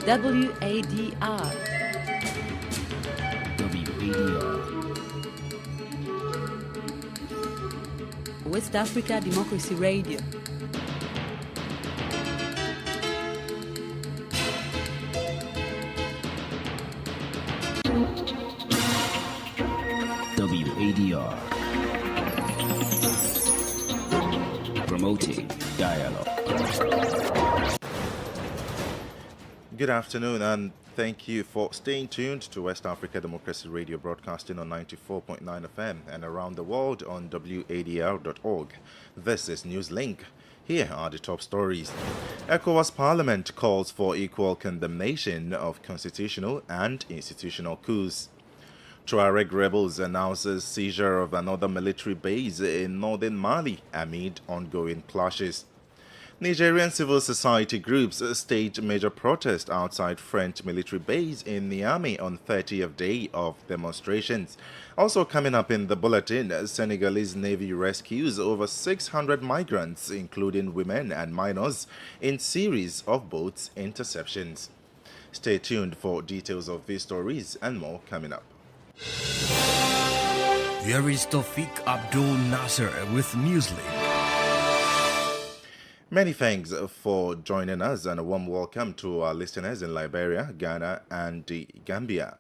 WADR. West Africa Democracy Radio. WADR. Promoting dialogue. Good afternoon, and thank you for staying tuned to West Africa Democracy Radio, broadcasting on 94.9 FM and around the world on WADR.org. This is NEWSLINK. Here are the top stories. ECOWAS Parliament calls for equal condemnation of constitutional and institutional coups. Tuareg rebels announces seizure of another military base in northern Mali amid ongoing clashes. Nigerian civil society groups staged major protest outside French military base in Niamey on 30th day of demonstrations. Also coming up in the bulletin, Senegalese Navy rescues over 600 migrants, including women and minors, in series of boats interceptions. Stay tuned for details of these stories and more coming up. Here is Tawfiq Abdul Nasser with NEWSLINK. Many thanks for joining us, and a warm welcome to our listeners in Liberia, Ghana, and the Gambia.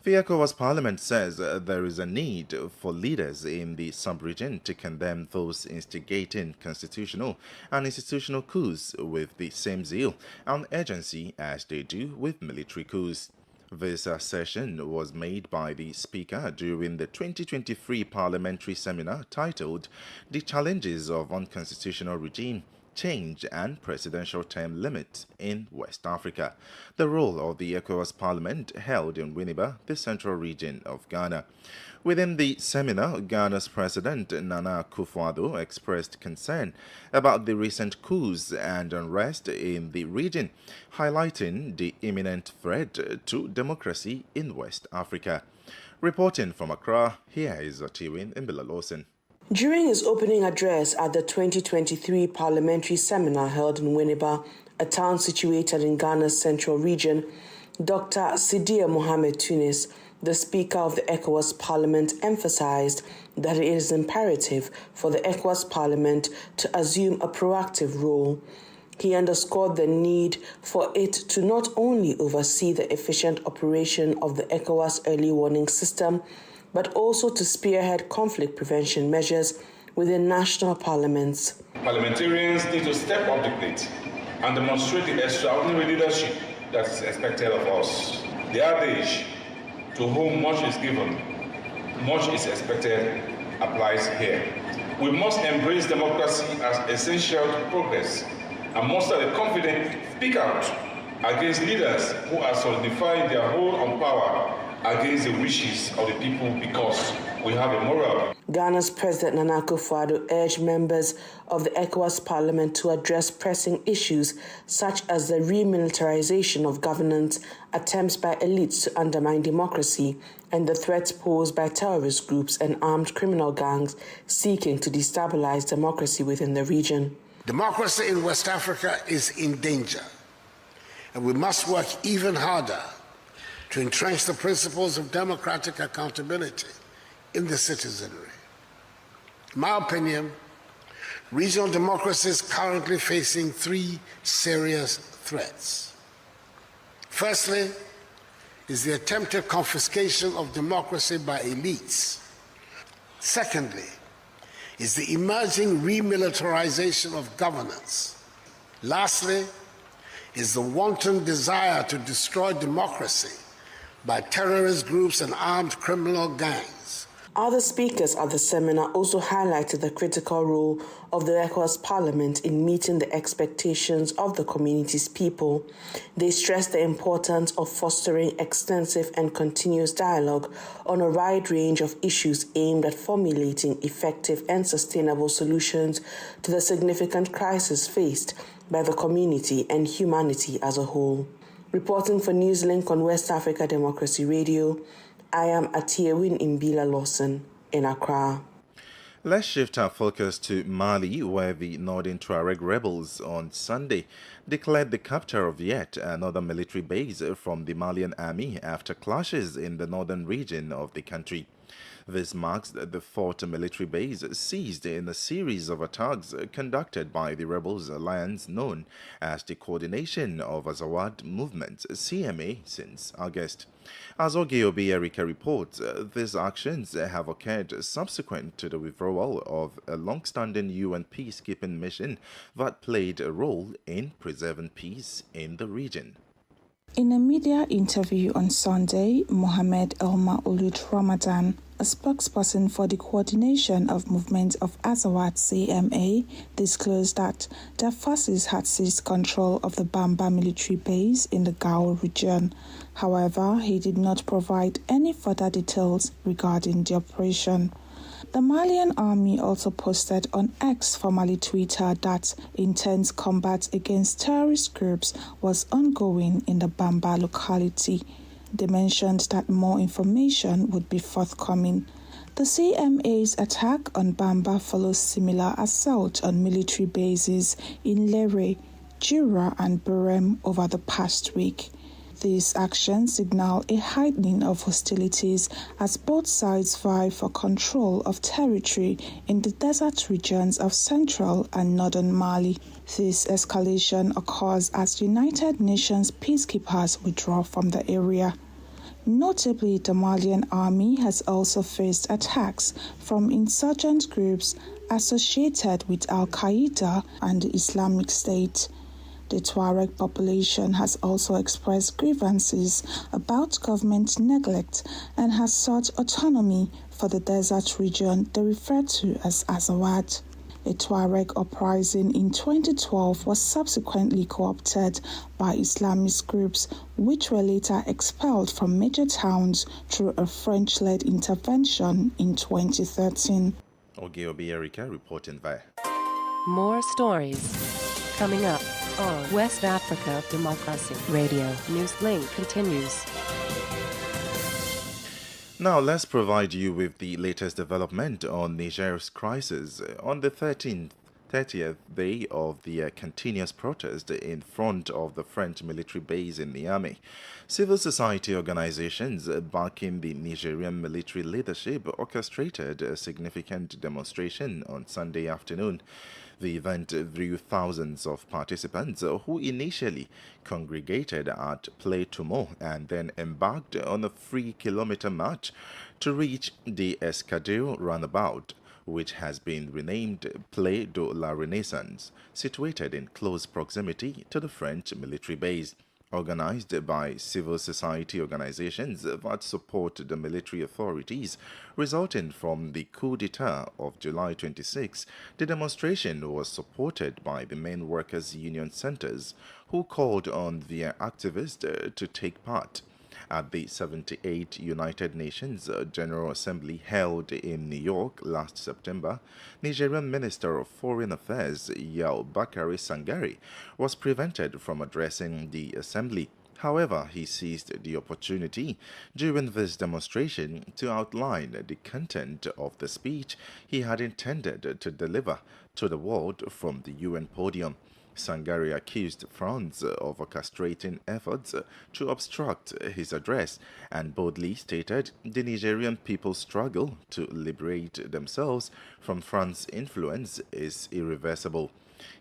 The ECOWAS Parliament says there is a need for leaders in the sub-region to condemn those instigating constitutional and institutional coups with the same zeal and urgency as they do with military coups. This session was made by the Speaker during the 2023 parliamentary seminar titled The Challenges of Unconstitutional Regime, Change and Presidential Term Limit in West Africa, the role of the ECOWAS Parliament held in Winneba, the central region of Ghana. Within the seminar, Ghana's President Nana Akufo-Addo expressed concern about the recent coups and unrest in the region, highlighting the imminent threat to democracy in West Africa. Reporting from Accra, here is Otiwin Imbilalosin. During his opening address at the 2023 parliamentary seminar held in Winneba, a town situated in Ghana's central region, Dr. Sidia Mohamed Tunis, the Speaker of the ECOWAS Parliament, emphasized that it is imperative for the ECOWAS Parliament to assume a proactive role. He underscored the need for it to not only oversee the efficient operation of the ECOWAS early warning system, but also to spearhead conflict prevention measures within national parliaments. Parliamentarians need to step up the plate and demonstrate the extraordinary leadership that is expected of us. The adage, to whom much is given, much is expected, applies here. We must embrace democracy as essential to progress and muster the confident speak out against leaders who are solidifying their hold on power against the wishes of the people because we have a moral. Ghana's President Nana Akufo-Addo urged members of the ECOWAS Parliament to address pressing issues such as the remilitarization of governance, attempts by elites to undermine democracy, and the threats posed by terrorist groups and armed criminal gangs seeking to destabilize democracy within the region. Democracy in West Africa is in danger, and we must work even harder to entrench the principles of democratic accountability in the citizenry. In my opinion, regional democracy is currently facing three serious threats. Firstly, is the attempted confiscation of democracy by elites. Secondly, is the emerging remilitarization of governance. Lastly, is the wanton desire to destroy democracy by terrorist groups and armed criminal gangs. Other speakers at the seminar also highlighted the critical role of the ECOWAS Parliament in meeting the expectations of the community's people. They stressed the importance of fostering extensive and continuous dialogue on a wide range of issues aimed at formulating effective and sustainable solutions to the significant crisis faced by the community and humanity as a whole. Reporting for NEWSLINK on West Africa Democracy Radio, I am Atiewin Imbila Lawson in Accra. Let's shift our focus to Mali, where the Northern Tuareg rebels on Sunday declared the capture of yet another military base from the Malian army after clashes in the northern region of the country. This marks the fourth military base seized in a series of attacks conducted by the rebels alliance known as the Coordination of Azawad Movement (CMA) since August. As Ogeobi Erika reports, these actions have occurred subsequent to the withdrawal of a long-standing UN peacekeeping mission that played a role in preserving peace in the region. In a media interview on Sunday, Mohamed Elma Ould Ramadan, a spokesperson for the Coordination of Movement of Azawad CMA, disclosed that their forces had seized control of the Bamba military base in the Gao region. However, he did not provide any further details regarding the operation. The Malian army also posted on X, formerly Twitter, that intense combat against terrorist groups was ongoing in the Bamba locality. They mentioned that more information would be forthcoming. The CMA's attack on Bamba follows similar assault on military bases in Lere, Jura and Burem over the past week. These actions signal a heightening of hostilities as both sides vie for control of territory in the desert regions of central and northern Mali. This escalation occurs as United Nations peacekeepers withdraw from the area. Notably, the Malian army has also faced attacks from insurgent groups associated with Al-Qaeda and the Islamic State. The Tuareg population has also expressed grievances about government neglect and has sought autonomy for the desert region they refer to as Azawad. A Tuareg uprising in 2012 was subsequently co-opted by Islamist groups, which were later expelled from major towns through a French-led intervention in 2013. Ogeobi Erika reporting there. More stories coming up on West Africa Democracy Radio. NEWSLINK continues. Now let's provide you with the latest development on Niger's crisis. On the 30th day of the continuous protest in front of the French military base in Niamey, civil society organizations backing the Nigerian military leadership orchestrated a significant demonstration on Sunday afternoon. The event drew thousands of participants who initially congregated at Place Tumo and then embarked on a 3-kilometer march to reach the Escadrille roundabout, which has been renamed Place de la Renaissance, situated in close proximity to the French military base. Organized by civil society organizations that support the military authorities resulting from the coup d'etat of July 26, the demonstration was supported by the main workers' union centers, who called on their activists to take part. At the 78th United Nations General Assembly held in New York last September, Nigerian Minister of Foreign Affairs Yao Bakari Sangari was prevented from addressing the assembly. However, he seized the opportunity during this demonstration to outline the content of the speech he had intended to deliver to the world from the UN podium. Sangari accused France of orchestrating efforts to obstruct his address and boldly stated the Nigerian people's struggle to liberate themselves from France's influence is irreversible.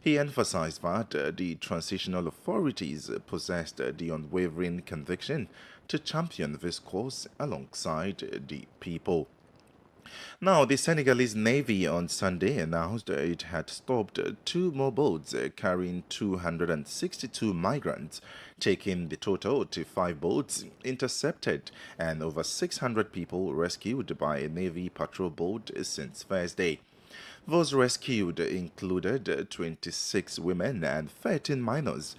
He emphasized that the transitional authorities possessed the unwavering conviction to champion this cause alongside the people. Now, the Senegalese Navy on Sunday announced it had stopped 2 more boats carrying 262 migrants, taking the total to 5 boats intercepted and over 600 people rescued by a Navy patrol boat since Thursday. Those rescued included 26 women and 13 minors,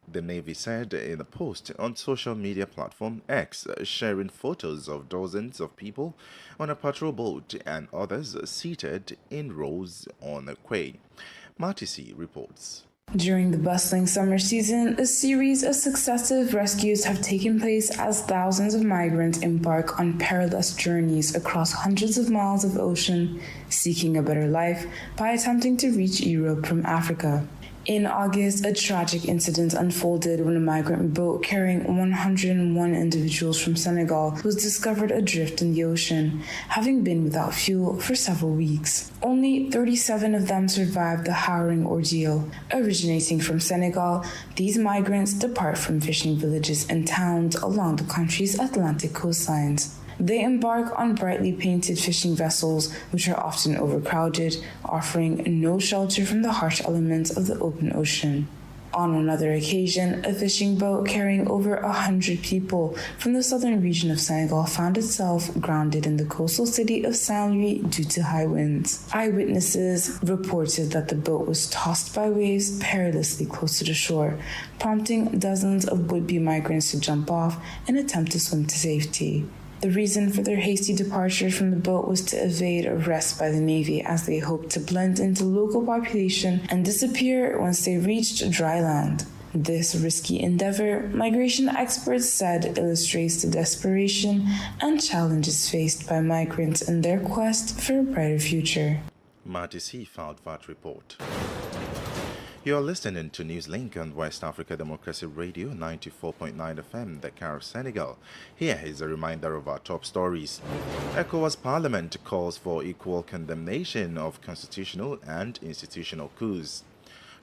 the Navy said in a post on social media platform X, sharing photos of dozens of people on a patrol boat and others seated in rows on a quay. Matisi reports. During the bustling summer season, a series of successive rescues have taken place as thousands of migrants embark on perilous journeys across hundreds of miles of ocean, seeking a better life by attempting to reach Europe from Africa. In August, a tragic incident unfolded when a migrant boat carrying 101 individuals from Senegal was discovered adrift in the ocean, having been without fuel for several weeks. Only 37 of them survived the harrowing ordeal. Originating from Senegal, these migrants depart from fishing villages and towns along the country's Atlantic coastlines. They embark on brightly painted fishing vessels, which are often overcrowded, offering no shelter from the harsh elements of the open ocean. On another occasion, a fishing boat carrying over 100 people from the southern region of Senegal found itself grounded in the coastal city of Saint-Louis due to high winds. Eyewitnesses reported that the boat was tossed by waves perilously close to the shore, prompting dozens of would-be migrants to jump off and attempt to swim to safety. The reason for their hasty departure from the boat was to evade arrest by the Navy, as they hoped to blend into local population and disappear once they reached dry land. This risky endeavor, migration experts said, illustrates the desperation and challenges faced by migrants in their quest for a brighter future. Marty C. filed that report. You're listening to NewsLink on West Africa Democracy Radio 94.9 FM, Dakar, Senegal. Here is a reminder of our top stories. ECOWAS Parliament calls for equal condemnation of constitutional and institutional coups.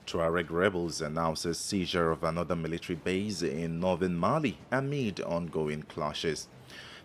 Tuareg rebels announces seizure of another military base in northern Mali amid ongoing clashes.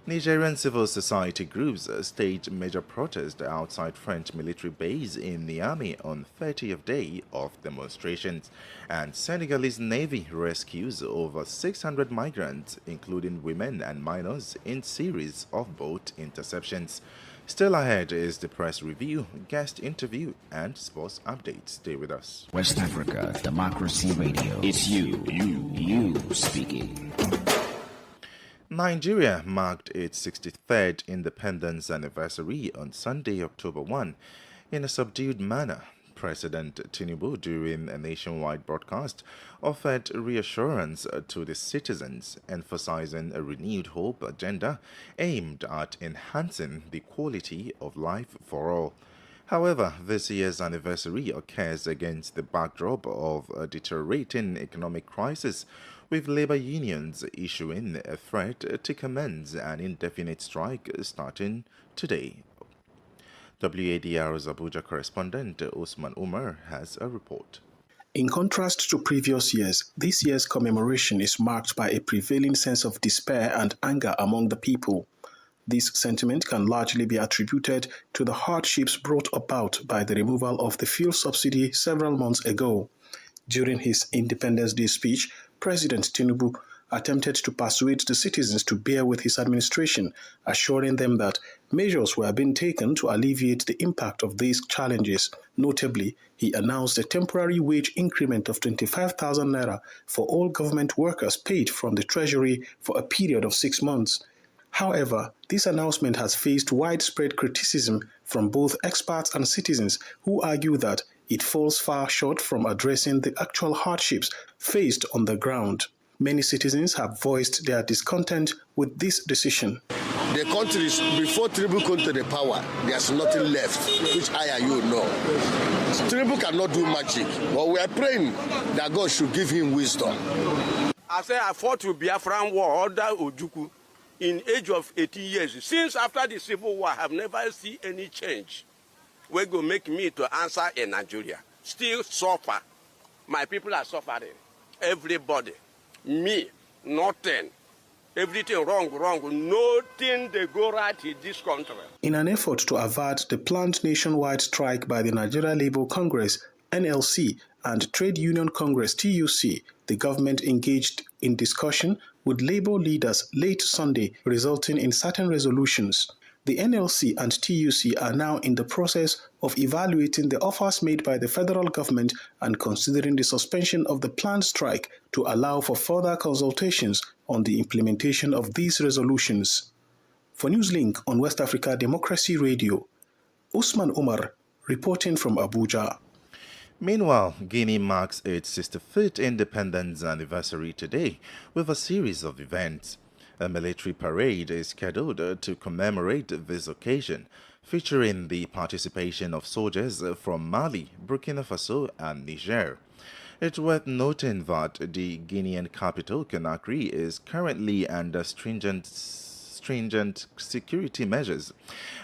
Nigerian civil society groups staged major protest outside French military base in Niamey on 30th day of demonstrations. And Senegalese Navy rescues over 600 migrants, including women and minors, in series of boat interceptions. Still ahead is the press review, guest interview, and sports updates. Stay with us. West Africa Democracy Radio. It's you speaking. Nigeria marked its 63rd independence anniversary on Sunday, October 1, in a subdued manner. President Tinubu, during a nationwide broadcast, offered reassurance to the citizens, emphasizing a renewed hope agenda aimed at enhancing the quality of life for all. However, this year's anniversary occurs against the backdrop of a deteriorating economic crisis, with labor unions issuing a threat to commence an indefinite strike starting today. WADR's Abuja correspondent Usman Umar has a report. In contrast to previous years, this year's commemoration is marked by a prevailing sense of despair and anger among the people. This sentiment can largely be attributed to the hardships brought about by the removal of the fuel subsidy several months ago. During his Independence Day speech, President Tinubu attempted to persuade the citizens to bear with his administration, assuring them that measures were being taken to alleviate the impact of these challenges. Notably, he announced a temporary wage increment of 25,000 naira for all government workers paid from the Treasury for a period of 6 months. However, this announcement has faced widespread criticism from both experts and citizens who argue that it falls far short from addressing the actual hardships faced on the ground. Many citizens have voiced their discontent with this decision. The countries, before Tinubu came to the power, there's nothing left, which I and you know. Tinubu cannot do magic, but we are praying that God should give him wisdom. I say I fought with Biafran war under Ojukwu in age of 80 years. Since after the Civil War, I have never seen any change. We're going to make me to answer in Nigeria. Still suffer. My people are suffering. Everybody. Me. Nothing. Everything wrong. Nothing they go right in this country. In an effort to avert the planned nationwide strike by the Nigeria Labour Congress, NLC, and Trade Union Congress, TUC, the government engaged in discussion with labor leaders late Sunday, resulting in certain resolutions. The NLC and TUC are now in the process of evaluating the offers made by the federal government and considering the suspension of the planned strike to allow for further consultations on the implementation of these resolutions. For NewsLink on West Africa Democracy Radio, Usman Umar reporting from Abuja. Meanwhile, Guinea marks its 65th independence anniversary today with a series of events. A military parade is scheduled to commemorate this occasion, featuring the participation of soldiers from Mali, Burkina Faso, and Niger. It's worth noting that the Guinean capital, Conakry, is currently under stringent security measures.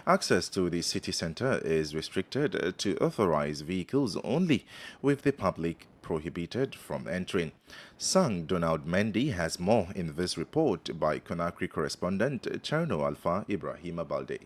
Access to the city center is restricted to authorized vehicles only, with the public prohibited from entering. Sang Donald Mendy has more in this report by Conakry correspondent Cherno Alpha Ibrahim Balde.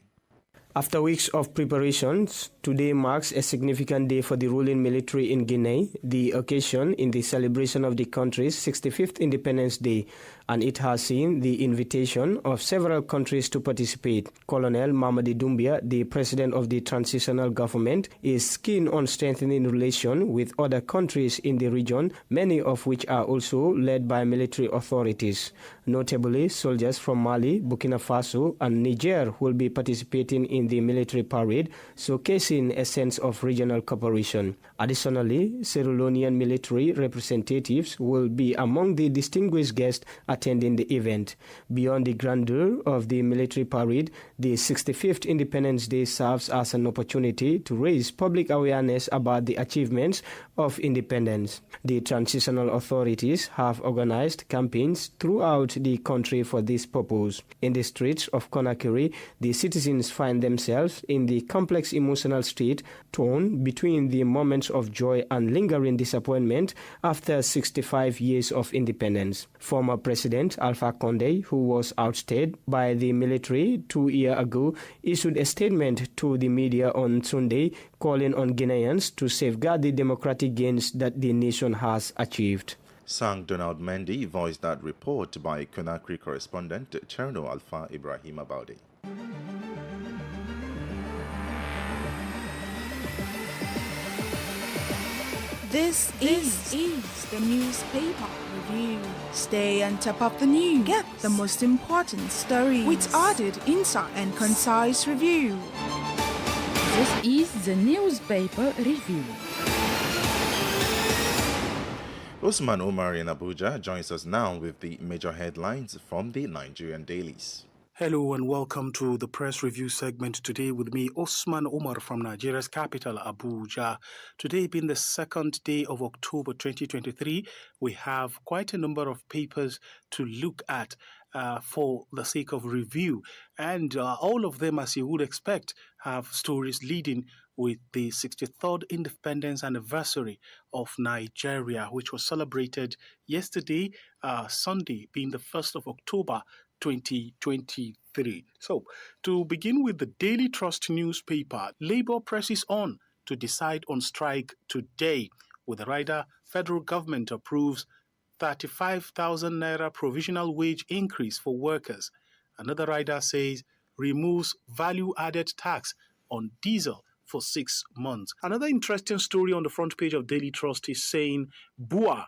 After weeks of preparations, today marks a significant day for the ruling military in Guinea, the occasion in the celebration of the country's 65th Independence Day, and it has seen the invitation of several countries to participate. Colonel Mamadi Doumbia, the president of the transitional government, is keen on strengthening relations with other countries in the region, many of which are also led by military authorities. Notably, soldiers from Mali, Burkina Faso, and Niger will be participating in the military parade, showcasing a sense of regional cooperation. Additionally, Sierra Leonean military representatives will be among the distinguished guests attending the event. Beyond the grandeur of the military parade, the 65th Independence Day serves as an opportunity to raise public awareness about the achievements of independence. The transitional authorities have organized campaigns throughout the country for this purpose. In the streets of Conakry, the citizens find themselves in the complex emotional state torn between the moments of joy and lingering disappointment after 65 years of independence. Former President Alpha Condé, who was ousted by the military 2 years ago, issued a statement to the media on Sunday calling on Guineans to safeguard the democratic gains that the nation has achieved. Sang Donald Mendy voiced that report by Conakry correspondent Cherno Alpha Ibrahim Balde. This is the newspaper review. Stay on top of the news. Get the most important stories with added insight and concise review. This is the newspaper review. Usman Omar in Abuja joins us now with the major headlines from the Nigerian dailies. Hello and welcome to the press review segment today with me, Osman Omar from Nigeria's capital, Abuja. Today being the second day of October 2023, we have quite a number of papers to look at for the sake of review. And all of them, as you would expect, have stories leading with the 63rd independence anniversary of Nigeria, which was celebrated yesterday, Sunday, being the 1st of October 2023. So, to begin with the Daily Trust newspaper, Labour presses on to decide on strike today. With the rider, federal government approves 35,000 naira provisional wage increase for workers. Another rider says removes value-added tax on diesel for 6 months. Another interesting story on the front page of Daily Trust is saying BUA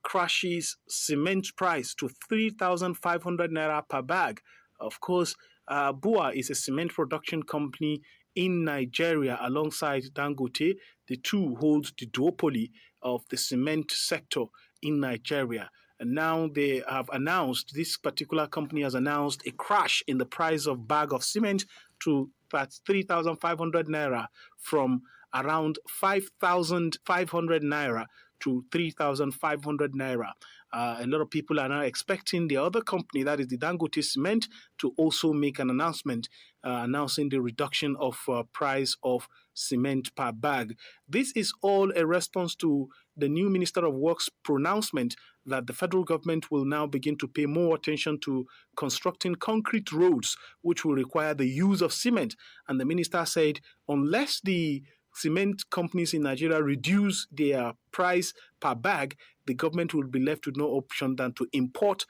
crashes cement price to 3,500 naira per bag. Of course, BUA is a cement production company in Nigeria alongside Dangote. The two hold the duopoly of the cement sector in Nigeria. And now they have announced, this particular company has announced a crash in the price of bag of cement to 3,500 naira from around 5,500 naira to 3,500 naira. A lot of people are now expecting the other company, that is the Dangote Cement, to also make an announcement announcing the reduction of price of cement per bag. This is all a response to the new Minister of Works pronouncement that the federal government will now begin to pay more attention to constructing concrete roads, which will require the use of cement. And the minister said, unless the cement companies in Nigeria reduce their price per bag, the government will be left with no option than to import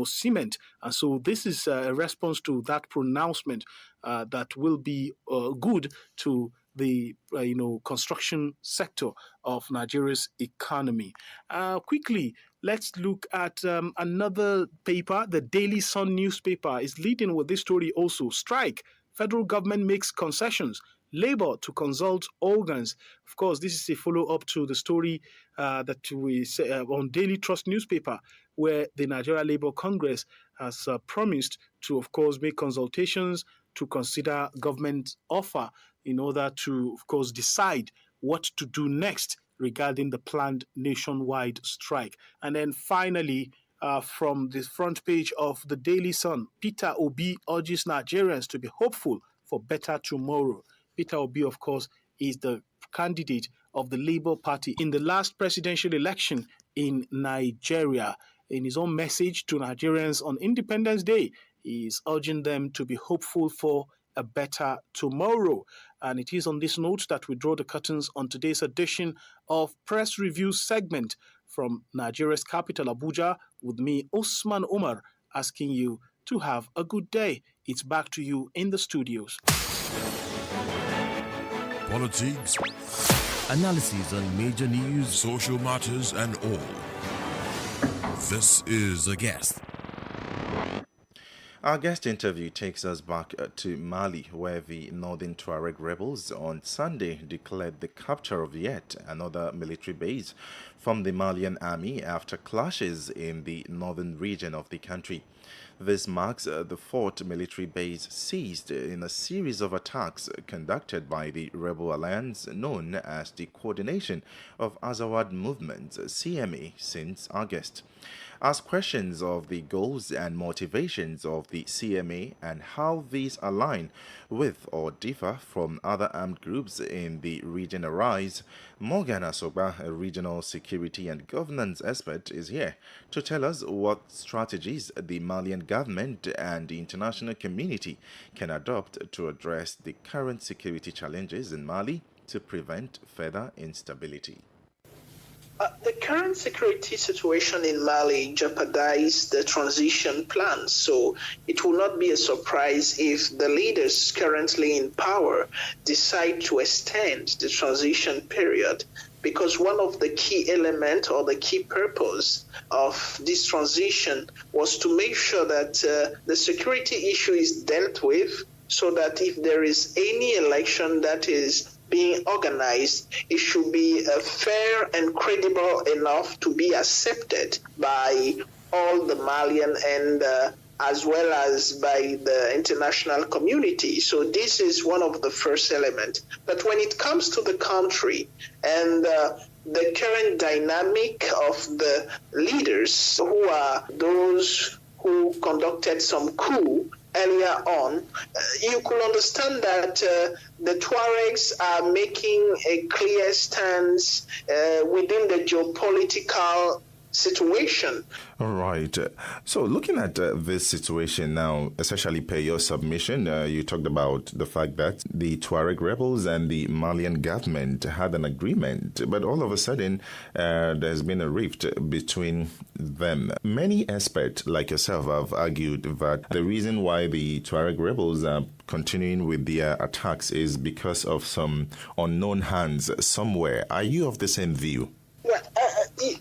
cement. And so this is a response to that pronouncement that will be good to the construction sector of Nigeria's economy. Quickly, let's look at another paper. The Daily Sun newspaper is leading with this story also. Strike. Federal government makes concessions. Labour to consult organs. Of course, this is a follow-up to the story that we say on Daily Trust newspaper, where the Nigeria Labour Congress has promised to, of course, make consultations to consider government offer in order to, of course, decide what to do next regarding the planned nationwide strike. And then finally, from the front page of the Daily Sun, Peter Obi urges Nigerians to be hopeful for better tomorrow. Peter Obi, of course, is the candidate of the Labour Party in the last presidential election in Nigeria. In his own message to Nigerians on Independence Day, he is urging them to be hopeful for a better tomorrow. And it is on this note that we draw the curtains on today's edition of Press Review segment from Nigeria's capital, Abuja, with me, Osman Omar, asking you to have a good day. It's back to you in the studios. Politics, analysis on major news, social matters, and all. This is A Guest. Our guest interview takes us back to Mali, where the northern Tuareg rebels on Sunday declared the capture of yet another military base from the Malian army after clashes in the northern region of the country. This marks the fourth military base seized in a series of attacks conducted by the rebel alliance known as the Coordination of Azawad Movements, CMA, since August. Ask questions of the goals and motivations of the CMA and how these align with or differ from other armed groups in the region arise. Morgan Asoba, a regional security and governance expert, is here to tell us what strategies the Malian government and the international community can adopt to address the current security challenges in Mali to prevent further instability. The current security situation in Mali jeopardized the transition plans, so it will not be a surprise if the leaders currently in power decide to extend the transition period, because one of the key elements or the key purpose of this transition was to make sure that the security issue is dealt with, so that if there is any election that is being organized, it should be fair and credible enough to be accepted by all the Malian and as well as by the international community. So this is one of the first elements. But when it comes to the country and the current dynamic of the leaders, who are those who conducted some coup earlier on, you could understand that the Tuaregs are making a clear stance within the geopolitical situation. All right. So looking at this situation now, especially per your submission, you talked about the fact that the Tuareg rebels and the Malian government had an agreement, but all of a sudden there's been a rift between them. Many experts like yourself have argued that the reason why the Tuareg rebels are continuing with their attacks is because of some unknown hands somewhere. Are you of the same view?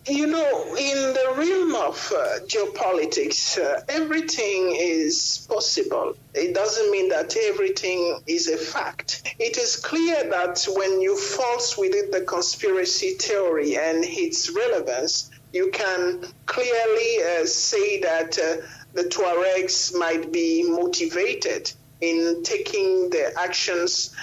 You know, in the realm of geopolitics, everything is possible. It doesn't mean that everything is a fact. It is clear that when you fall within the conspiracy theory and its relevance, you can clearly say that the Tuaregs might be motivated in taking the actions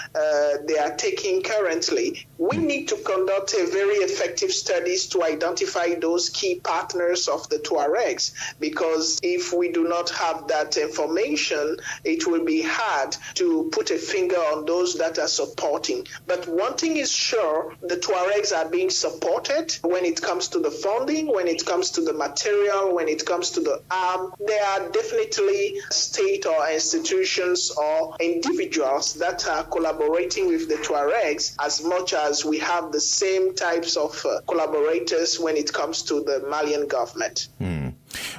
they are taking currently. We need to conduct a very effective studies to identify those key partners of the Tuaregs, because if we do not have that information, it will be hard to put a finger on those that are supporting. But one thing is sure, the Tuaregs are being supported when it comes to the funding, when it comes to the material, when it comes to the arm. There are definitely state or institutions or individuals that are collaborating with the Tuaregs, as much as we have the same types of collaborators when it comes to the Malian government.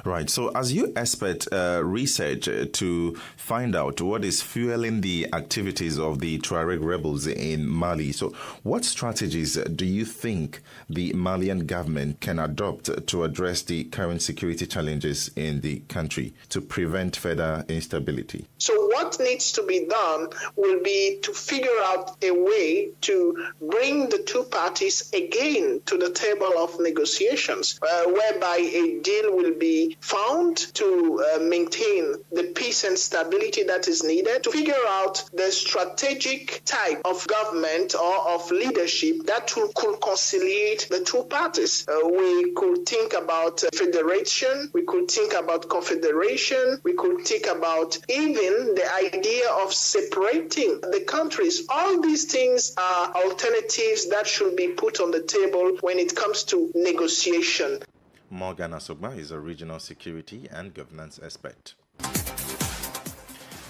Right. So as you expert research to find out what is fueling the activities of the Tuareg rebels in Mali, so what strategies do you think the Malian government can adopt to address the current security challenges in the country to prevent further instability? So what needs to be done will be to figure out a way to bring the two parties again to the table of negotiations, whereby a deal will be found to maintain the peace and stability that is needed, to figure out the strategic type of government or of leadership that could conciliate the two parties. We could think about federation, we could think about confederation, we could think about even the idea of separating the countries. All these things are alternatives that should be put on the table when it comes to negotiation. Morgan Asogba is a regional security and governance expert.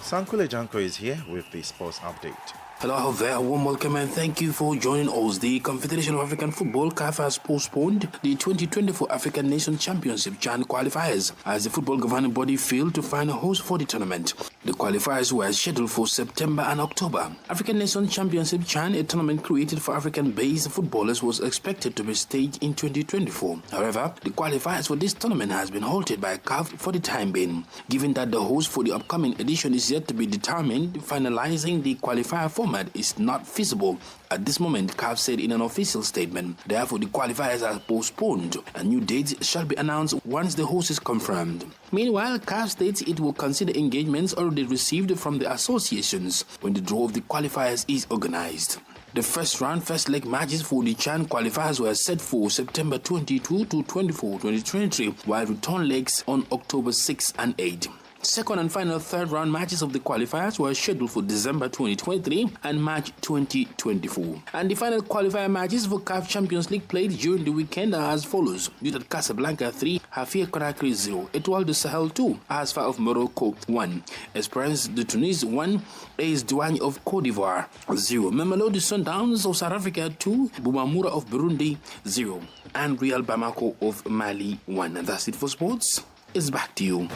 Sankule Janko is here with the sports update. Hello there, warm welcome and thank you for joining us. The Confederation of African Football, CAF, has postponed the 2024 African Nation Championship CHAN qualifiers as the football governing body failed to find a host for the tournament. The qualifiers were scheduled for September and October. African Nation Championship CHAN, a tournament created for African-based footballers, was expected to be staged in 2024. However, the qualifiers for this tournament has been halted by CAF for the time being. Given that the host for the upcoming edition is yet to be determined, finalizing the qualifier format is not feasible at this moment, CAF said in an official statement. Therefore, the qualifiers are postponed and new dates shall be announced once the host is confirmed. Meanwhile, CAF states it will consider engagements already received from the associations when the draw of the qualifiers is organized. The first leg matches for the CHAN qualifiers were set for September 22 to 24, 2023, while return legs on October 6 and 8. Second and final third round matches of the qualifiers were scheduled for December 2023 and March 2024. And the final qualifier matches for CAF Champions League played during the weekend are as follows: Wydad Casablanca 3, Hafia Conakry 0, Etoile du Sahel 2, Asfa of Morocco 1, Esperance de Tunis 1, AS Douane of Cote d'Ivoire 0, Mamelodi Sundowns of South Africa 2, Bumamura of Burundi 0, and Real Bamako of Mali 1. And that's it for sports. It's back to you.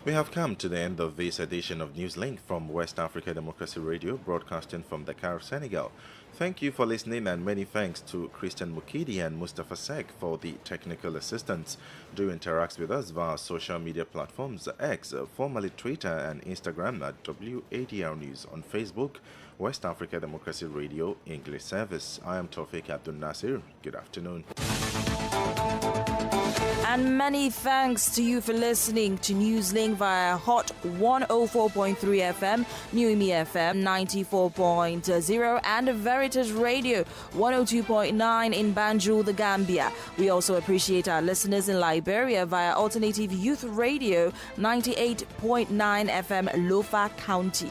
We have come to the end of this edition of NewsLink from West Africa Democracy Radio, broadcasting from Dakar, Senegal. Thank you for listening, and many thanks to Christian Mukidi and Mustafa Sek for the technical assistance. Do interact with us via social media platforms, X, formerly Twitter, and Instagram at WADR News, on Facebook, West Africa Democracy Radio English Service. I am Tawfiq Abdul Nasir. Good afternoon. And many thanks to you for listening to NewsLink via Hot 104.3 FM, Newmi FM 94.0, and Veritas Radio 102.9 in Banjul, the Gambia. We also appreciate our listeners in Liberia via Alternative Youth Radio 98.9 FM, Lofa County.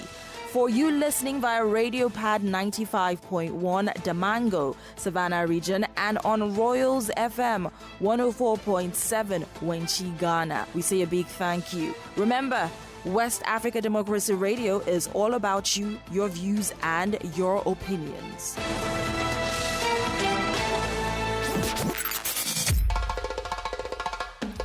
For you listening via Radio Pad 95.1 Damango, Savannah region, and on Royals FM 104.7 Wenchi, Ghana, we say a big thank you. Remember, West Africa Democracy Radio is all about you, your views, and your opinions.